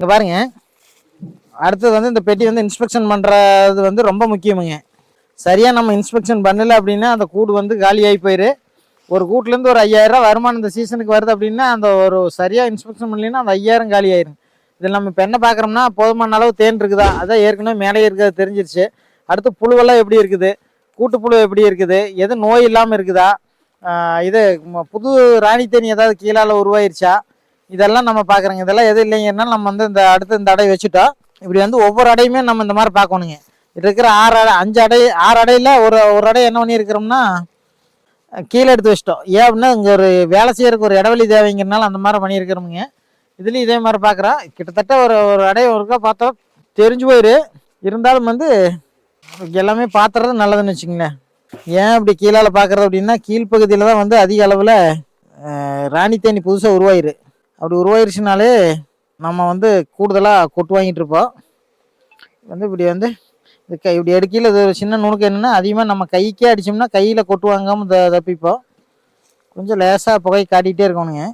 இங்கே பாருங்க, அடுத்தது வந்து இந்த பெட்டி வந்து இன்ஸ்பெக்ஷன் பண்ணுறது வந்து ரொம்ப முக்கியமுங்க. சரியாக நம்ம இன்ஸ்பெக்ஷன் பண்ணலை அப்படின்னா அந்த கூடு வந்து காலியாகி போயிரு. ஒரு கூட்டிலேருந்து ஒரு 5000 ரூபா வருமானம் இந்த சீசனுக்கு வருது அப்படின்னா அந்த ஒரு சரியாக இன்ஸ்பெக்ஷன் பண்ணலைன்னா அந்த 5000 காலி ஆயிரும். இதில் நம்ம இப்போ என்ன பார்க்குறோம்னா போதுமான அளவு தேன் இருக்குதா, அதான் ஏற்கனவே மேலே இருக்கிறது தெரிஞ்சிருச்சு. அடுத்து புழுவெல்லாம் எப்படி இருக்குது, கூட்டுப்புழு எப்படி இருக்குது, எது நோய் இல்லாமல் இருக்குதா, இது புது ராணி தேனி ஏதாவது கீழால் உருவாயிருச்சா, இதெல்லாம் நம்ம பார்க்குறோங்க. இதெல்லாம் எதுவும் இல்லைங்கன்னா நம்ம வந்து இந்த அடுத்து இந்த அடை வச்சுட்டோம். இப்படி வந்து ஒவ்வொரு அடையுமே நம்ம இந்த மாதிரி பார்க்கணுங்க. இது இருக்கிற 5 அடை 6 அடையில் ஒரு அடை என்ன பண்ணியிருக்கிறோம்னா கீழே எடுத்து வச்சிட்டோம். ஏன் அப்படின்னா இங்கே ஒரு வேலை செய்யறதுக்கு ஒரு இடவெளி தேவைங்கிறனால அந்த மாதிரி பண்ணியிருக்கிறோமுங்க. இதுலேயும் இதே மாதிரி பார்க்குறோம். கிட்டத்தட்ட ஒரு அடைய ஒருக்கா பார்த்தோம் தெரிஞ்சு போயிரு. இருந்தாலும் வந்து எல்லாமே பார்த்துறது நல்லதுன்னு வச்சுங்களேன். ஏன் அப்படி கீழால் பார்க்குறது அப்படின்னா கீழ்ப்பகுதியில் தான் வந்து அதிக அளவில் ராணி தேனி புதுசாக உருவாயிரு. அப்படி உருவாயிருச்சுனாலே நம்ம வந்து கூடுதலாக கொட்டு வாங்கிட்டு இருப்போம். வந்து இப்படி வந்து இப்படி எடுக்கையில் இது ஒரு சின்ன நுணுக்கு என்னென்னா அதிகமாக நம்ம கைக்கே அடித்தோம்னா கையில் கொட்டு வாங்காமல் தப்பிப்போம். கொஞ்சம் லேசாக புகை காட்டிகிட்டே இருக்கணுங்க.